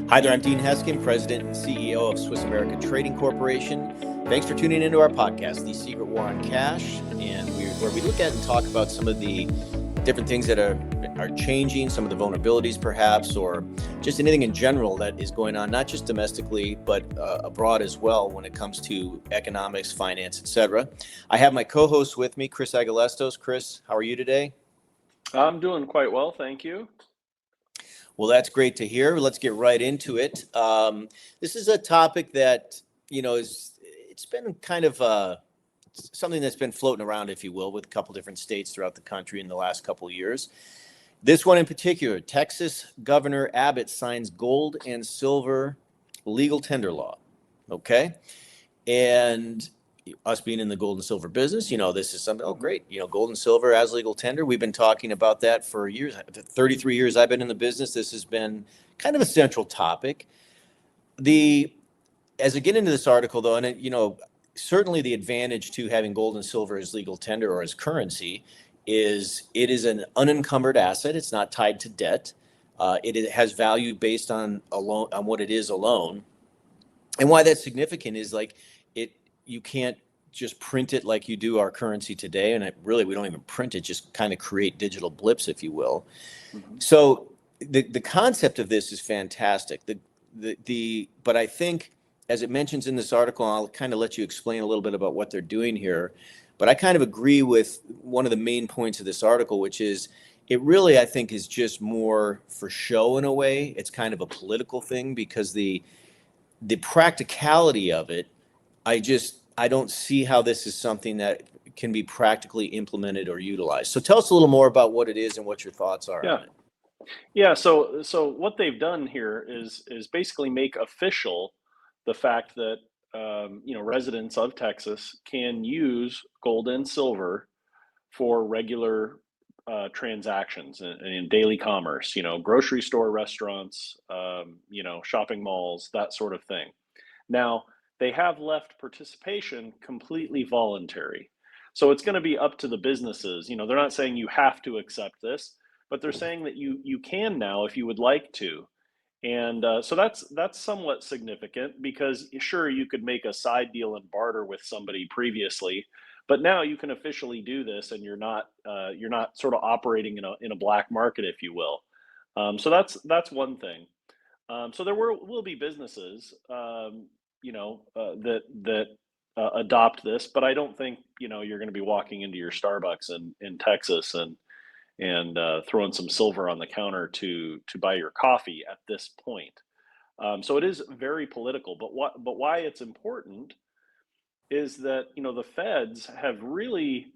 Hi there, I'm Dean Heskin, President and CEO of Swiss America Trading Corporation. Thanks for tuning into our podcast, The Secret War on Cash, where we look at and talk about some of the different things that are changing, some of the vulnerabilities perhaps, or just anything in general that is going on, not just domestically, but abroad as well when it comes to economics, finance, etc. I have my co-host with me, Chris Agelastos. Chris, how are you today? I'm doing quite well, thank you. Well, that's great to hear. Let's get right into it. This is a topic that, it's been kind of something that's been floating around, if you will, with a couple different states throughout the country in the last couple of years. This one in particular, Texas Governor Abbott signs gold and silver legal tender law. Okay. And us being in the gold and silver business, this is something, oh, great. Gold and silver as legal tender. We've been talking about that for years. 33 years I've been in the business. This has been kind of a central topic. As I get into this article, though, and certainly the advantage to having gold and silver as legal tender or as currency is it is an unencumbered asset. It's not tied to debt. It has value based on what it is alone. And why that's significant is you can't just print it like you do our currency today. And we don't even print it, just kind of create digital blips, if you will. Mm-hmm. So the concept of this is fantastic. But I think, as it mentions in this article, I'll kind of let you explain a little bit about what they're doing here. But I kind of agree with one of the main points of this article, which is it really, I think, is just more for show in a way. It's kind of a political thing because the practicality of it, I don't see how this is something that can be practically implemented or utilized. So tell us a little more about what it is and what your thoughts are on it. Yeah. So what they've done here is basically make official the fact that residents of Texas can use gold and silver for regular transactions in daily commerce. Grocery store, restaurants, shopping malls, that sort of thing. Now, they have left participation completely voluntary. So it's going to be up to the businesses. They're not saying you have to accept this, but they're saying that you can now if you would like to. And so that's somewhat significant because sure, you could make a side deal and barter with somebody previously, but now you can officially do this, and you're not sort of operating in a black market, if you will. So that's one thing. So there will be businesses, that adopt this, but I don't think you're going to be walking into your Starbucks in Texas and throwing some silver on the counter to buy your coffee at this point. So it is very political, but why it's important is that the feds have really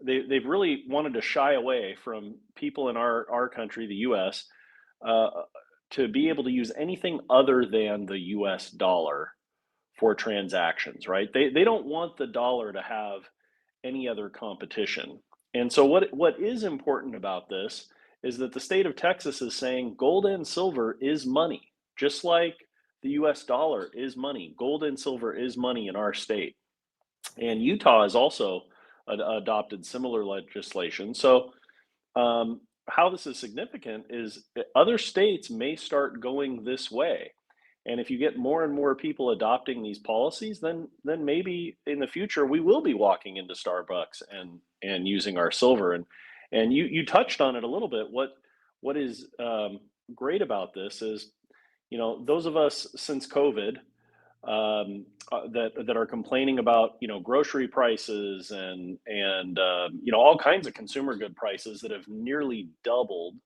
they've really wanted to shy away from people in our country, the U.S. Uh, to be able to use anything other than the US dollar for transactions, right? They don't want the dollar to have any other competition. And so what is important about this is that the state of Texas is saying gold and silver is money, just like the US dollar is money. Gold and silver is money in our state. And Utah has also adopted similar legislation. So how this is significant is that other states may start going this way. And if you get more and more people adopting these policies, then maybe in the future we will be walking into Starbucks and using our silver. And you touched on it a little bit. What is great about this is, those of us since COVID that are complaining about grocery prices and all kinds of consumer good prices that have nearly doubled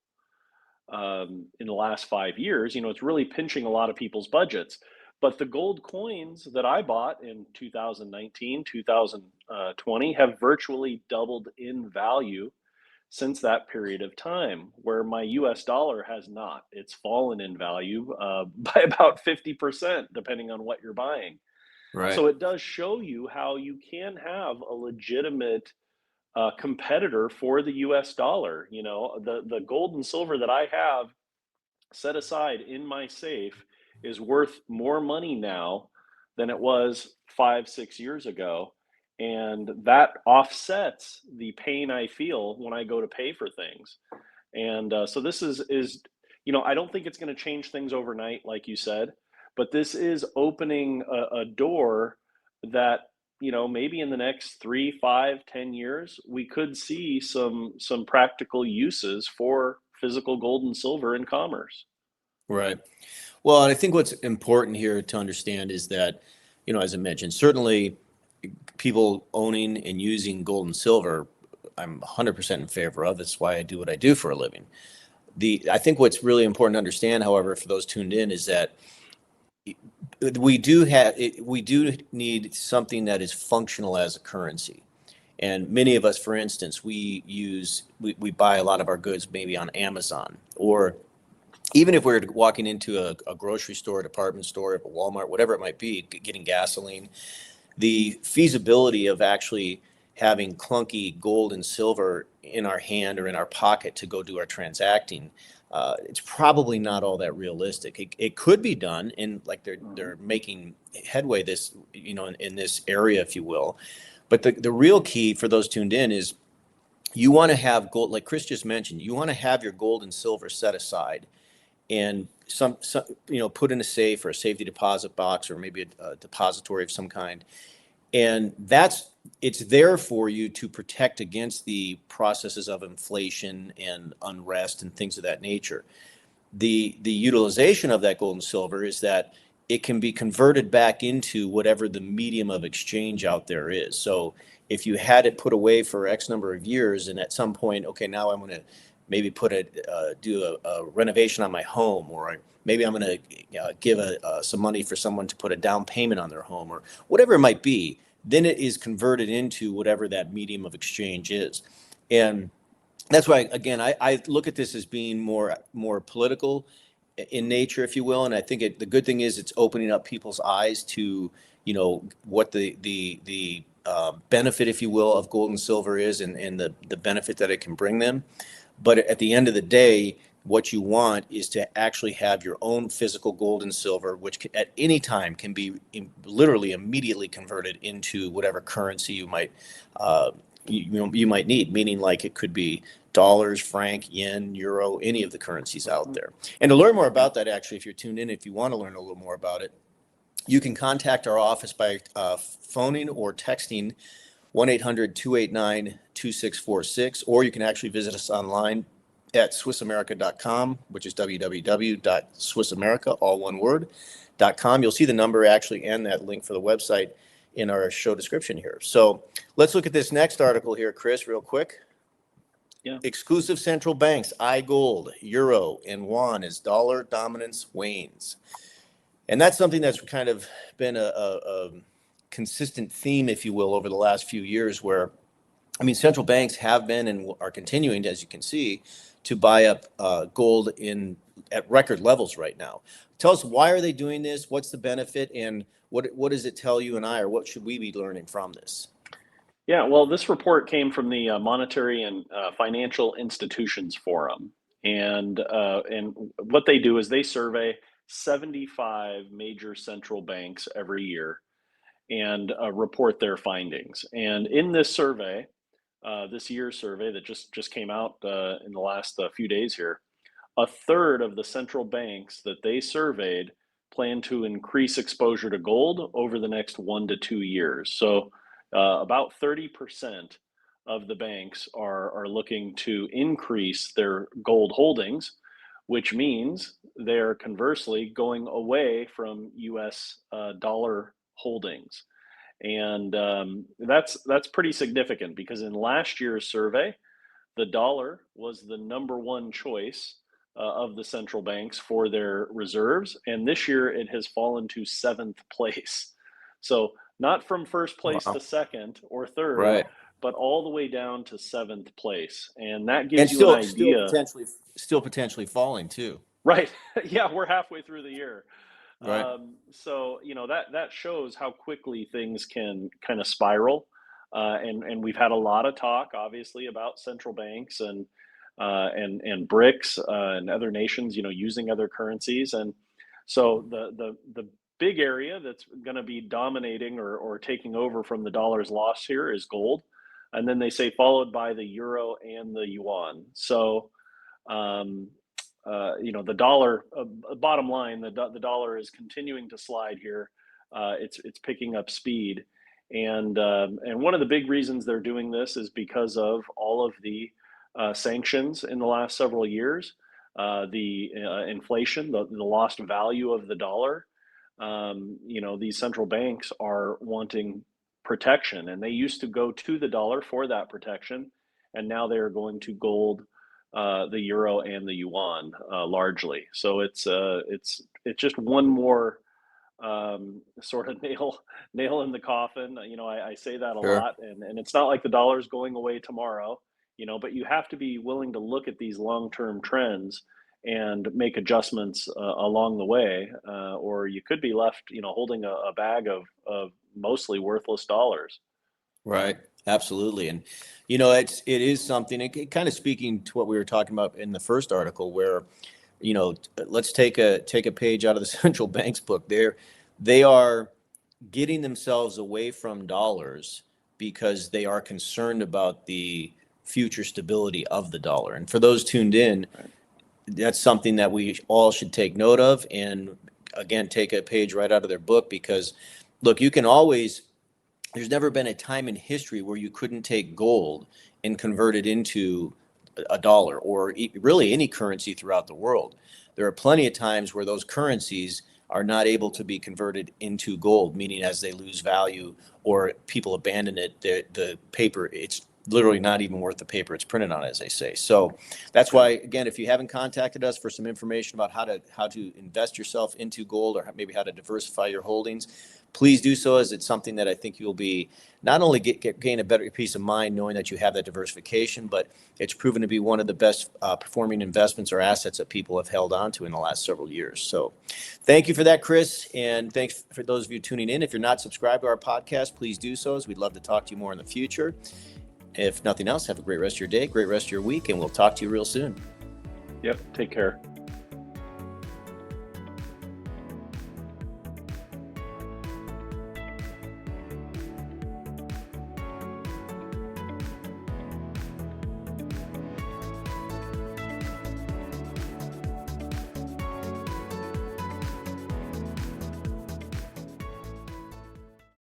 in the last 5 years. It's really pinching a lot of people's budgets. But the gold coins that I bought in 2019, 2020 have virtually doubled in value since that period of time, where my US dollar has not. It's fallen in value by about 50%, depending on what you're buying. Right. So it does show you how you can have a legitimate competitor for the US dollar. The gold and silver that I have set aside in my safe is worth more money now than it was 5, 6 years ago. And that offsets the pain I feel when I go to pay for things. And so this is I don't think it's going to change things overnight, like you said, but this is opening a door that, maybe in the next 3, 5, 10 years, we could see some practical uses for physical gold and silver in commerce. Right. Well, I think what's important here to understand is that, as I mentioned, certainly people owning and using gold and silver, I'm 100% in favor of. That's why I do what I do for a living. I think what's really important to understand, however, for those tuned in, is that we do need something that is functional as a currency. And many of us, for instance, we buy a lot of our goods maybe on Amazon, or even if we're walking into a grocery store, a department store, a Walmart, whatever it might be, getting gasoline, the feasibility of actually having clunky gold and silver in our hand or in our pocket to go do our transacting, it's probably not all that realistic. It could be done, and like they're making headway in this area, if you will. But the real key for those tuned in is you want to have gold, like Chris just mentioned. You want to have your gold and silver set aside and some put in a safe or a safety deposit box, or maybe a depository of some kind. And it's there for you to protect against the processes of inflation and unrest and things of that nature. The utilization of that gold and silver is that it can be converted back into whatever the medium of exchange out there is. So if you had it put away for X number of years, and at some point, okay, now I'm going to maybe do a renovation on my home, or maybe I'm going to give some money for someone to put a down payment on their home, or whatever it might be, then it is converted into whatever that medium of exchange is. And that's why, again, I look at this as being more political in nature, if you will. And I think the good thing is it's opening up people's eyes to, what the benefit, if you will, of gold and silver is, and the benefit that it can bring them. But at the end of the day, what you want is to actually have your own physical gold and silver, which at any time can be literally immediately converted into whatever currency you might you might need. Meaning, like, it could be dollars, franc, yen, euro, any of the currencies out there. And to learn more about that, actually, if you're tuned in, if you want to learn a little more about it, you can contact our office by phoning or texting 1-800-289-2646, or you can actually visit us online at SwissAmerica.com, which is www.SwissAmerica, all one word, .com. You'll see the number actually and that link for the website in our show description here. So let's look at this next article here, Chris, real quick. Yeah. Exclusive central banks eye gold, euro, and yuan as dollar dominance wanes. And that's something that's kind of been a consistent theme, if you will, over the last few years, where, central banks have been and are continuing, as you can see, to buy up gold at record levels right now. Tell us, why are they doing this? What's the benefit, and what does it tell you and I, or what should we be learning from this? Yeah, well, this report came from the Monetary and Financial Institutions Forum, and what they do is they survey 75 major central banks every year and report their findings. And in this survey, this year's survey that just came out in the last few days here, a third of the central banks that they surveyed plan to increase exposure to gold over the next 1 to 2 years. So about 30% of the banks are looking to increase their gold holdings, which means they're conversely going away from US dollar holdings. And that's pretty significant, because in last year's survey, the dollar was the number one choice of the central banks for their reserves, and this year it has fallen to seventh place. So not from first place Wow. to second or third, Right. but all the way down to seventh place, and that And gives you an still idea. potentially falling too. Right? Yeah, we're halfway through the year. Right. So that shows how quickly things can kind of spiral, and we've had a lot of talk, obviously, about central banks and BRICS and other nations, using other currencies, and so the big area that's going to be dominating or taking over from the dollar's loss here is gold, and then they say followed by the euro and the yuan. So. Um, the dollar, bottom line, the dollar is continuing to slide here. It's picking up speed, and one of the big reasons they're doing this is because of all of the sanctions in the last several years, the inflation, the lost value of the dollar. These central banks are wanting protection, and they used to go to the dollar for that protection, and now they are going to gold, the euro, and the yuan largely. So it's just one more sort of nail in the coffin. I say that a Sure. lot, and it's not like the dollar's going away tomorrow. But you have to be willing to look at these long-term trends and make adjustments along the way, or you could be left, holding a bag of mostly worthless dollars. Right. Absolutely. And it is something, kind of speaking to what we were talking about in the first article, where let's take a page out of the central bank's book. They are getting themselves away from dollars because they are concerned about the future stability of the dollar. And for those tuned in, Right. that's something that we all should take note of, and again, take a page right out of their book, because look, there's never been a time in history where you couldn't take gold and convert it into a dollar, or really any currency throughout the world. There are plenty of times where those currencies are not able to be converted into gold, meaning as they lose value or people abandon it, the paper, it's literally not even worth the paper it's printed on, as they say. So that's why, again, if you haven't contacted us for some information about how to invest yourself into gold, or maybe how to diversify your holdings, please do so, as it's something that I think you'll be not only gain a better peace of mind knowing that you have that diversification, but it's proven to be one of the best performing investments or assets that people have held on to in the last several years. So thank you for that, Chris. And thanks for those of you tuning in. If you're not subscribed to our podcast, please do so, as we'd love to talk to you more in the future. If nothing else, have a great rest of your day, great rest of your week, and we'll talk to you real soon. Yep. Take care.